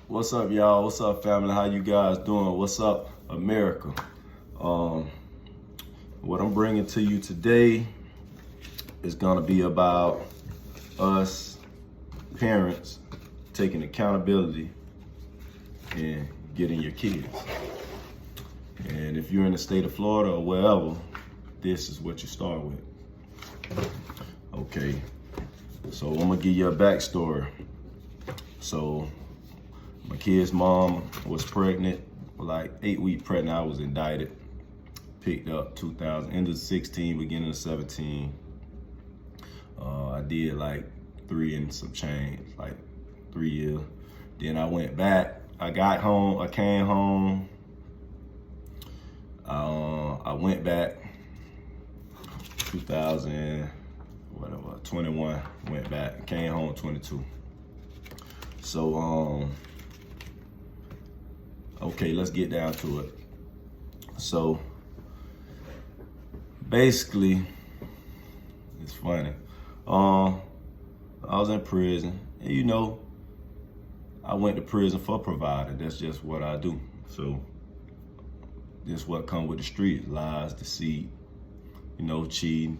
What's up, y'all? What's up, family? How you guys doing? What's up, America? What I'm bringing to you today is gonna be about us parents taking accountability and getting your kids. And if you're in the state of Florida or wherever, this is what you start with. Okay, so I'm gonna give you a backstory. So my kid's mom was pregnant, like 8-week pregnant. I was indicted, picked up end of 16, beginning of 17. I did like 3 and some change, like 3 years. Then I went back. I came home. I went back 21, went back, came home 22. So, okay, let's get down to it. So, basically, it's funny. I was in prison, and you know, I went to prison for providing. That's just what I do. So, this what come with the street: lies, deceit, cheating,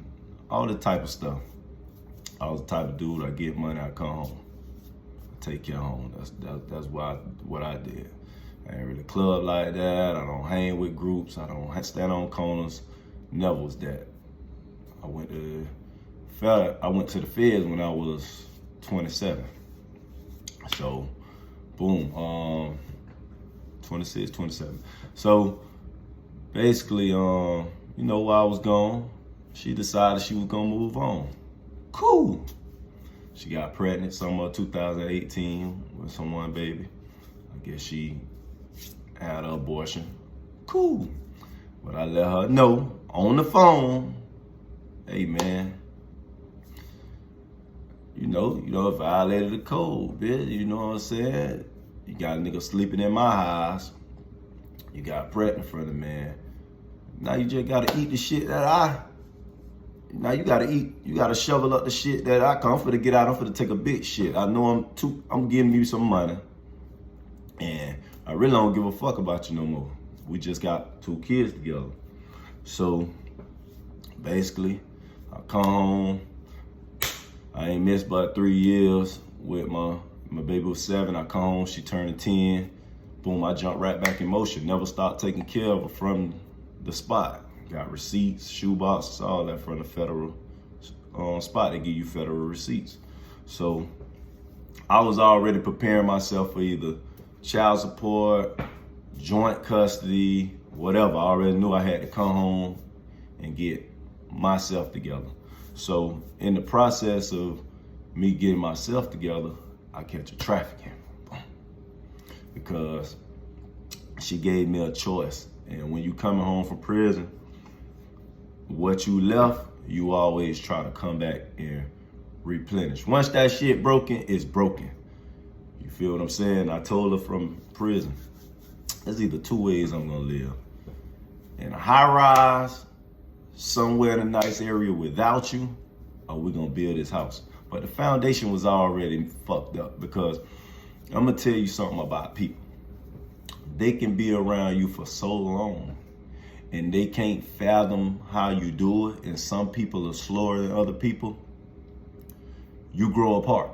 all the type of stuff. I was the type of dude, I get money, I come home, I take care of home. That's what I did. I ain't really club like that. I don't hang with groups. I don't stand on corners. Never was that. I went to the feds when I was 27. So, boom, 26, 27. So, basically, while I was gone, she decided she was gonna move on. Cool. She got pregnant summer 2018 with someone, baby. I guess she had an abortion. Cool. But I let her know on the phone, hey man, it violated the code, bitch. You know what I'm saying? You got a nigga sleeping in my house. You got pregnant for the man. Now you just gotta eat the shit now you gotta shovel up the shit that I'm finna get out, I'm finna take a big shit. I know I'm giving you some money. And I really don't give a fuck about you no more. We just got 2 kids together. So basically, I come home. I ain't missed but 3 years with my baby was 7. I come home, she turned 10. Boom, I jump right back in motion. Never stopped taking care of her from the spot. Got receipts, shoe boxes, all that from the federal spot. They give you federal receipts. So I was already preparing myself for either child support, joint custody, whatever. I already knew I had to come home and get myself together. So in the process of me getting myself together, I catch a trafficking. Because she gave me a choice. And when you coming home from prison, what you left, you always try to come back and replenish. Once that shit broken, it's broken. You feel what I'm saying? I told her from prison, there's either 2 ways I'm gonna live. In a high rise, somewhere in a nice area without you, or we're gonna build this house. But the foundation was already fucked up, because I'm gonna tell you something about people. They can be around you for so long and they can't fathom how you do it, and some people are slower than other people. You grow apart.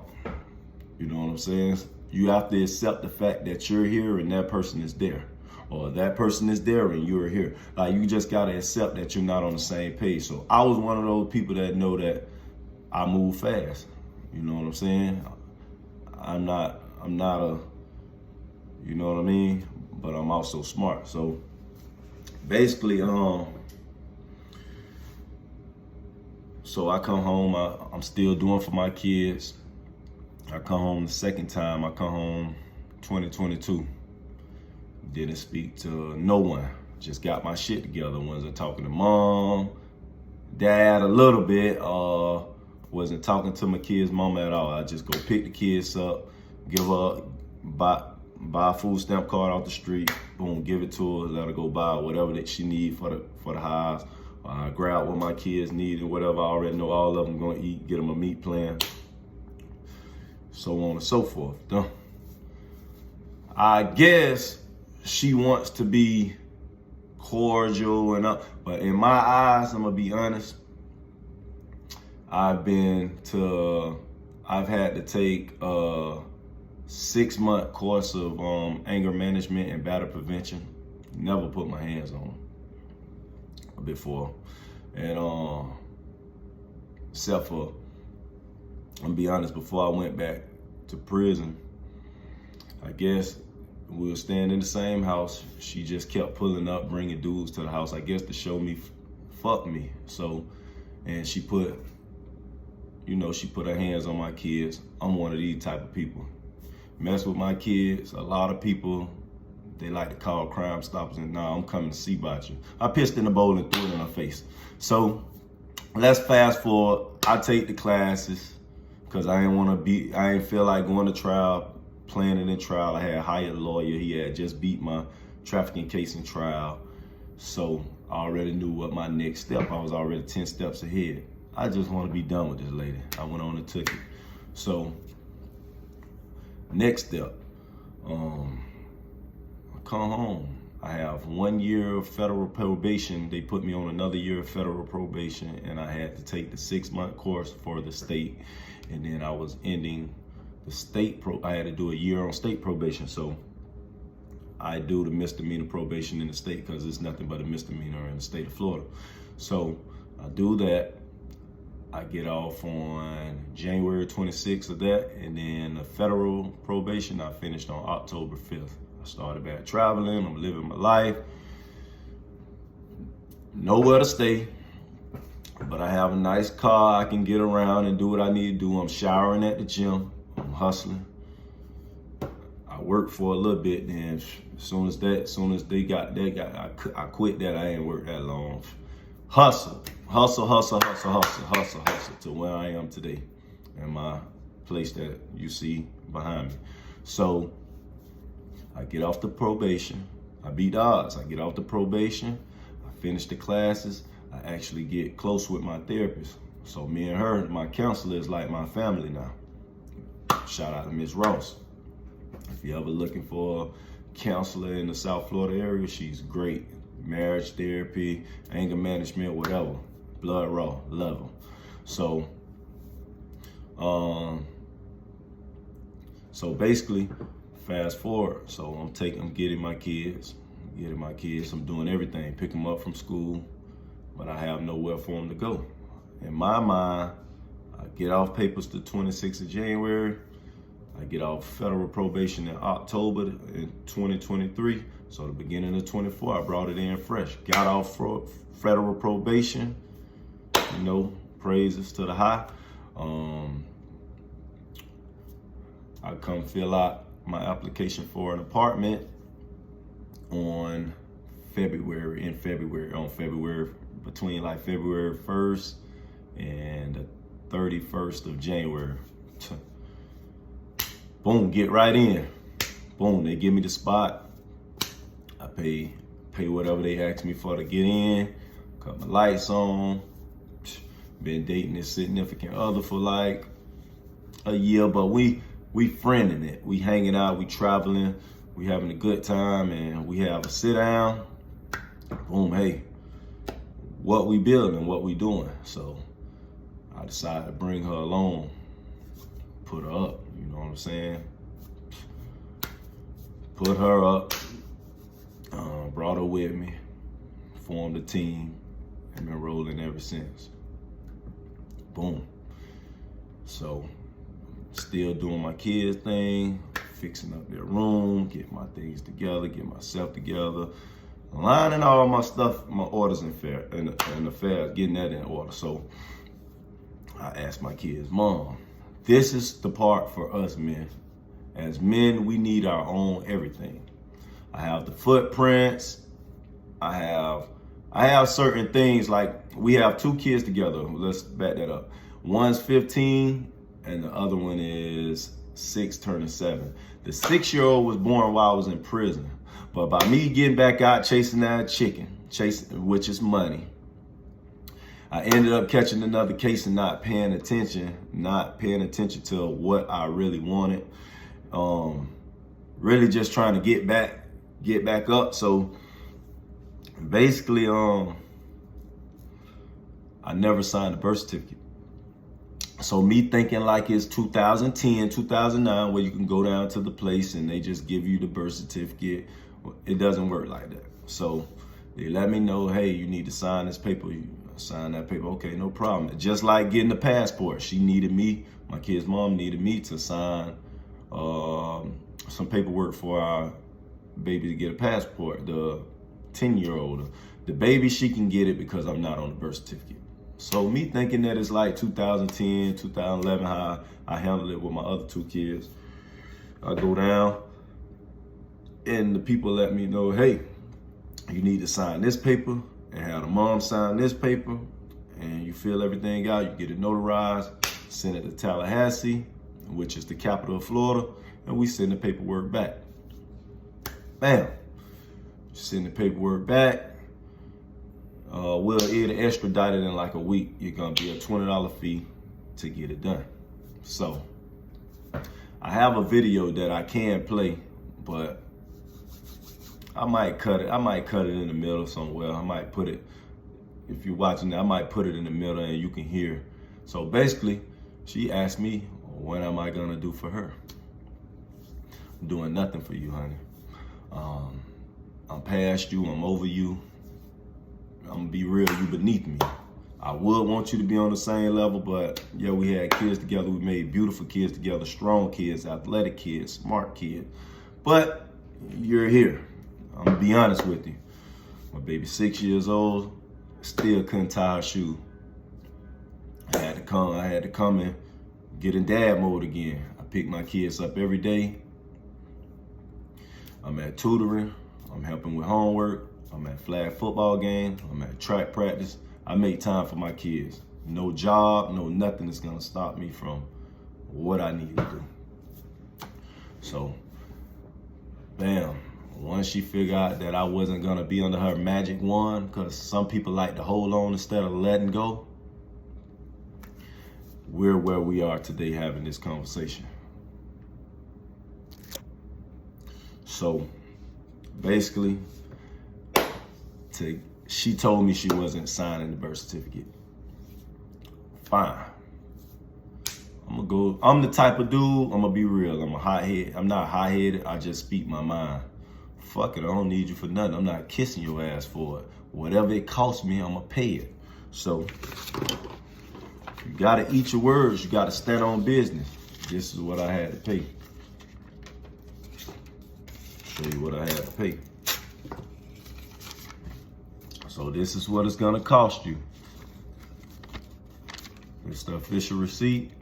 You know what I'm saying? You have to accept the fact that you're here and that person is there. Or that person is there and you're here. Like, you just gotta accept that you're not on the same page. So I was one of those people that know that I move fast. You know what I'm saying? I'm not a, you know what I mean? But I'm also smart. So basically, so I come home, I'm still doing for my kids. I come home the second time, I come home 2022. Didn't speak to no one. Just got my shit together. Wasn't talking to mom, dad a little bit. Wasn't talking to my kids' mama at all. I just go pick the kids up, give her, buy a food stamp card off the street, boom, give it to her, let her go buy whatever that she need for the house. Grab what my kids need and whatever. I already know all of them gonna eat, get them a meat plan, so on and so forth. Done. I guess she wants to be cordial and up, but in my eyes, I'm gonna be honest, I've had to take a 6-month course of anger management and battle prevention. Never put my hands on them before. And except for, I'm gonna be honest, before I went back to prison, I guess we were staying in the same house. She just kept pulling up, bringing dudes to the house, I guess to show me, fuck me. So, and she put her hands on my kids. I'm one of these type of people. Mess with my kids. A lot of people, they like to call Crime Stoppers and nah, I'm coming to see about you. I pissed in the bowl and threw it in her face. So let's fast forward. I take the classes because I ain't feel like going to trial, planning in trial. I had hired a lawyer. He had just beat my trafficking case in trial. So I already knew what my next step. I was already 10 steps ahead. I just want to be done with this lady. I went on and took it. So next step, I come home. I have 1 year of federal probation. They put me on another year of federal probation, and I had to take the 6-month course for the state. And then I was ending the state I had to do a year on state probation. So I do the misdemeanor probation in the state because it's nothing but a misdemeanor in the state of Florida. So I do that. I get off on January 26th of that, and then the federal probation I finished on October 5th. I started back traveling, I'm living my life. Nowhere to stay, but I have a nice car, I can get around and do what I need to do. I'm showering at the gym, I'm hustling. I worked for a little bit, then as soon as they got that, I quit that. I ain't worked that long. Hustle to where I am today in my place that you see behind me. So I get off the probation. I beat the odds. I get off the probation. I finish the classes. I actually get close with my therapist. So me and her, my counselor, is like my family now. Shout out to Ms. Ross. If you're ever looking for a counselor in the South Florida area, she's great. Marriage therapy, anger management, whatever. Blood raw, love them. So, so basically, fast forward. So I'm getting my kids. I'm doing everything, pick them up from school, but I have nowhere for them to go. In my mind, I get off papers the 26th of January. I get off federal probation in October in 2023. So the beginning of 24, I brought it in fresh. Got off federal probation, praises to the high. I come fill out my application for an apartment on February, between like February 1st and the 31st of January. Boom, get right in. Boom, they give me the spot. I pay whatever they ask me for to get in, cut my lights on. Been dating this significant other for like a year, but we friending it. We hanging out, we traveling, we having a good time, and we have a sit down. Boom, hey, what we building, what we doing. So I decided to bring her along, put her up, you know what I'm saying? Put her up, brought her with me, formed a team, and been rolling ever since. Boom. So, still doing my kids thing, fixing up their room, getting my things together, getting myself together, lining all my stuff, my orders and affairs, getting that in order. So, I asked my kids, Mom, this is the part for us men. As men, we need our own everything. I have the footprints. I have certain things, like we have 2 kids together. Let's back that up. One's 15 and the other one is 6 turning 7. The 6-year-old was born while I was in prison. But by me getting back out chasing that chicken, which is money, I ended up catching another case and not paying attention to what I really wanted. really just trying to get back up. So basically, I never signed a birth certificate. So me thinking like it's 2010, 2009, where you can go down to the place and they just give you the birth certificate. It doesn't work like that. So they let me know, hey, you need to sign this paper. You sign that paper. Okay, no problem. Just like getting the passport. She needed me, my kid's mom needed me to sign some paperwork for our baby to get a passport, the 10-year-old. The baby, she can get it because I'm not on the birth certificate. So me thinking that it's like 2010, 2011, how I handled it with my other two kids. I go down and the people let me know, hey, you need to sign this paper and have the mom sign this paper, and you fill everything out, you get it notarized, send it to Tallahassee, which is the capital of Florida, and we send the paperwork back. Bam. Send the paperwork back. We'll either extradite it in like a week. You're gonna be a $20 fee to get it done. So I have a video that I can play, but I might cut it. I might cut it in the middle somewhere. I might put it, if you're watching it, I might put it in the middle and you can hear. So basically, she asked me, what am I gonna do for her? I'm doing nothing for you, honey. I'm past you, I'm over you. I'm gonna be real, you beneath me. I would want you to be on the same level, but yeah, we had kids together. We made beautiful kids together, strong kids, athletic kids, smart kids. But you're here. I'm gonna be honest with you. My baby's 6 years old, still couldn't tie her shoe. I had to come and get in dad mode again. I pick my kids up every day. I'm at tutoring, I'm helping with homework, I'm at flag football game, I'm at track practice. I make time for my kids. No job, no nothing is gonna stop me from what I need to do. So, bam. Once she figured out that I wasn't gonna be under her magic wand, because some people like to hold on instead of letting go, we're where we are today having this conversation. So basically, she told me she wasn't signing the birth certificate. Fine. I'm the type of dude, I'm gonna be real, I'm a hothead. I'm not hot-headed, I just speak my mind. Fuck it, I don't need you for nothing. I'm not kissing your ass for it. Whatever it costs me, I'm gonna pay it. So, you gotta eat your words, you gotta stand on business. This is what I had to pay. Show you what I had to pay. So this is what it's gonna cost you. It's the official receipt.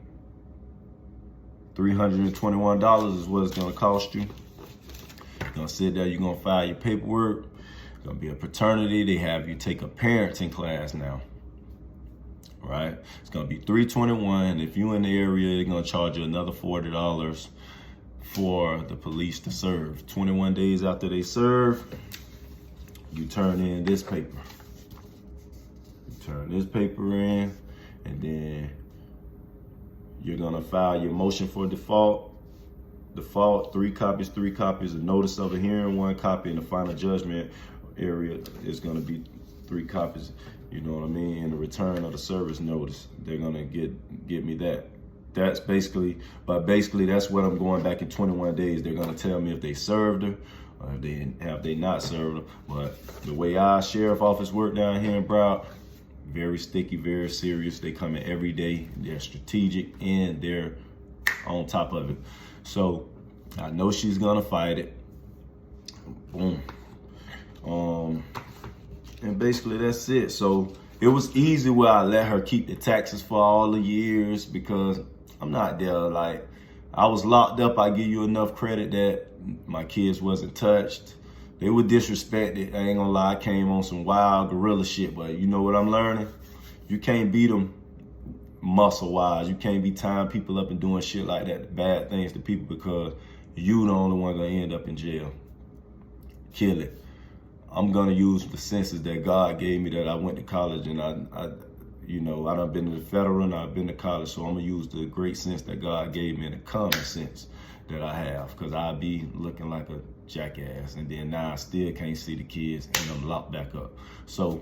$321 is what it's gonna cost you. You're gonna sit there, you're gonna file your paperwork. It's gonna be a paternity. They have you take a parenting class now. Right? It's gonna be $321. If you're in the area, they're gonna charge you another $40 for the police to serve. 21 days after they serve, you turn in this paper. You turn this paper in, and then you're gonna file your motion for default. Default, 3 copies, a notice of a hearing, 1 copy, and the final judgment area is gonna be 3 copies, you know what I mean? And the return of the service notice, they're gonna give me that. That's basically that's what I'm going back in 21 days. They're gonna tell me if they served her, or if they not served her. But the way our sheriff office work down here in Broward, very sticky, very serious. They come in every day. They're strategic and they're on top of it. So I know she's gonna fight it. Boom. And basically that's it. So it was easy where I let her keep the taxes for all the years because I'm not there. Like, I was locked up. I give you enough credit that my kids wasn't touched. They were disrespected. I ain't gonna lie, I came on some wild gorilla shit, but you know what I'm learning? You can't beat them muscle-wise. You can't be tying people up and doing shit like that, bad things to people, because you the only one gonna end up in jail. Kill it. I'm gonna use the senses that God gave me, that I went to college, and I done been to the federal and I've been to college, so I'm gonna use the great sense that God gave me and the common sense that I have, because I'll be looking like a jackass, and then now I still can't see the kids and I'm locked back up. So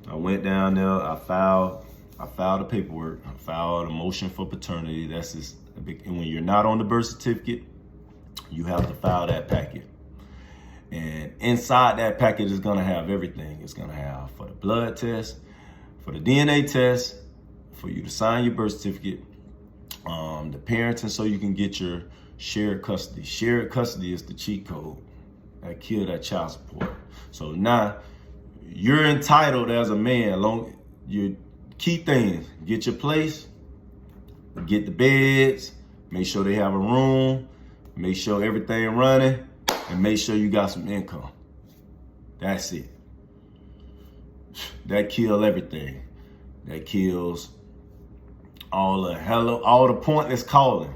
I went down there, I filed the paperwork, I filed a motion for paternity. That's just a big, and when you're not on the birth certificate, you have to file that packet. And inside that packet is gonna have everything. It's gonna have for the blood test, for the DNA test, for you to sign your birth certificate, the parenting so you can get your shared custody. Shared custody is the cheat code that kill that child support. So now you're entitled as a man, your key things, get your place, get the beds, make sure they have a room, make sure everything running, and make sure you got some income. That's it. That kills everything. That kills all the pointless calling.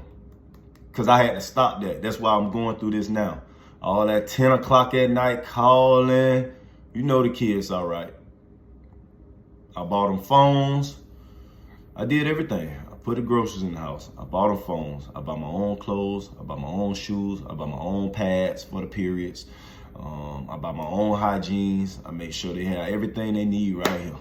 Cause I had to stop that. That's why I'm going through this now. All that 10 o'clock at night calling. You know the kids, all right. I bought them phones. I did everything. I put the groceries in the house. I bought them phones. I bought my own clothes. I bought my own shoes. I bought my own pads for the periods. I bought my own hygienes. I make sure they have everything they need right here.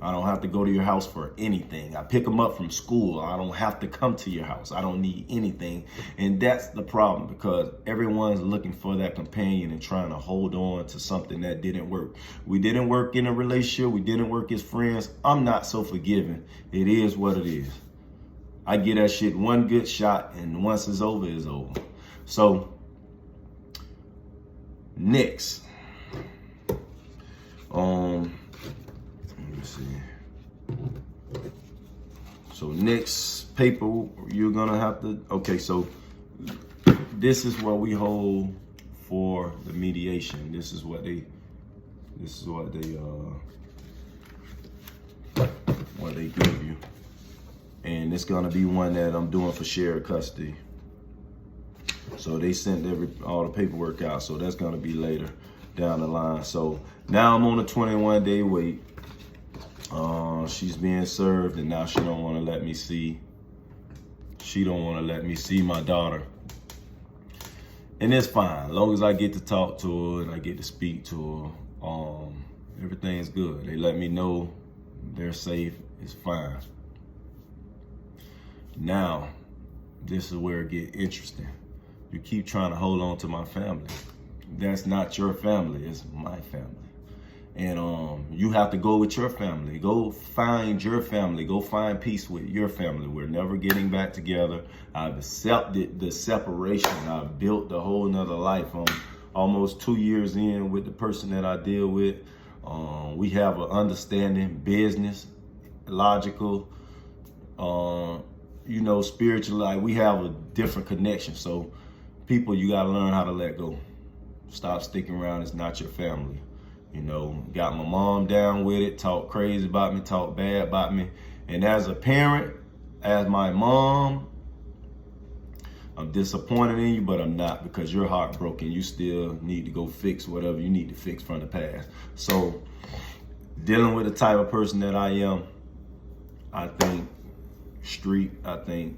I don't have to go to your house for anything. I pick them up from school. I don't have to come to your house. I don't need anything. And that's the problem, because everyone's looking for that companion and trying to hold on to something that didn't work. We didn't work in a relationship. We didn't work as friends. I'm not so forgiving. It is what it is. I get that shit one good shot, and once it's over, it's over. So, next. Let me see. So next paper, you're gonna have to, okay, so this is what we hold for the mediation. This is what they give you. And it's gonna be one that I'm doing for shared custody. So they sent all the paperwork out, so that's gonna be later down the line. So now I'm on a 21-day wait. She's being served, and now she don't want to let me see. She don't want to let me see my daughter, and it's fine. As long as I get to talk to her and I get to speak to her, everything's good. They let me know they're safe. It's fine. Now, this is where it gets interesting. You keep trying to hold on to my family. That's not your family. It's my family. And you have to go with your family. Go find your family. Go find peace with your family. We're never getting back together. I've accepted the separation. I've built a whole nother life. I'm almost 2 years in with the person that I deal with. We have an understanding, business, logical, spiritual. Like, we have a different connection. So people, you got to learn how to let go. Stop sticking around. It's not your family. Got my mom down with it, talk crazy about me, talk bad about me. And as a parent, as my mom, I'm disappointed in you, but I'm not, because you're heartbroken. You still need to go fix whatever you need to fix from the past. So dealing with the type of person that I am, I think street, I think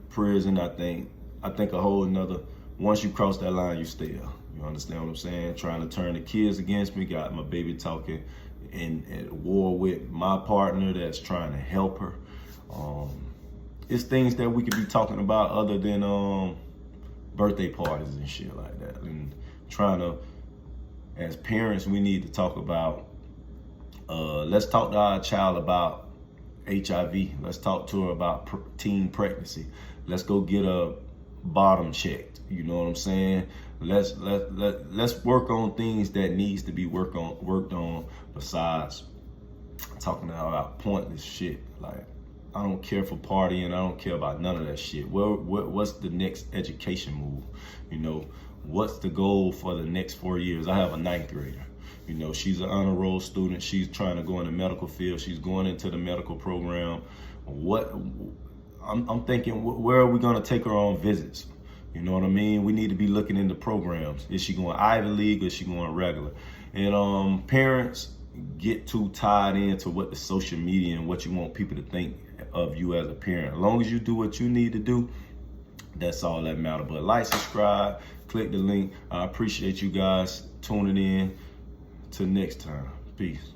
prison, I think a whole nother, once you cross that line, you stay there. You understand what I'm saying? Trying to turn the kids against me, got my baby talking at war with my partner that's trying to help her. It's things that we could be talking about other than birthday parties and shit like that. And trying to, as parents, we need to talk about, let's talk to our child about HIV. Let's talk to her about teen pregnancy. Let's go get a bottom checked. You know what I'm saying? Let's work on things that needs to be worked on besides talking about pointless shit. Like, I don't care for partying. I don't care about none of that shit. What's the next education move? What's the goal for the next 4 years? I have a 9th grader. She's an honor roll student. She's trying to go in the medical field. She's going into the medical program. I'm thinking, where are we going to take her on visits? You know what I mean? We need to be looking into programs. Is she going Ivy League or is she going regular? And parents get too tied into what the social media and what you want people to think of you as a parent. As long as you do what you need to do, That's all that matters. But like, subscribe, click the link. I appreciate you guys tuning in. Till next time. Peace.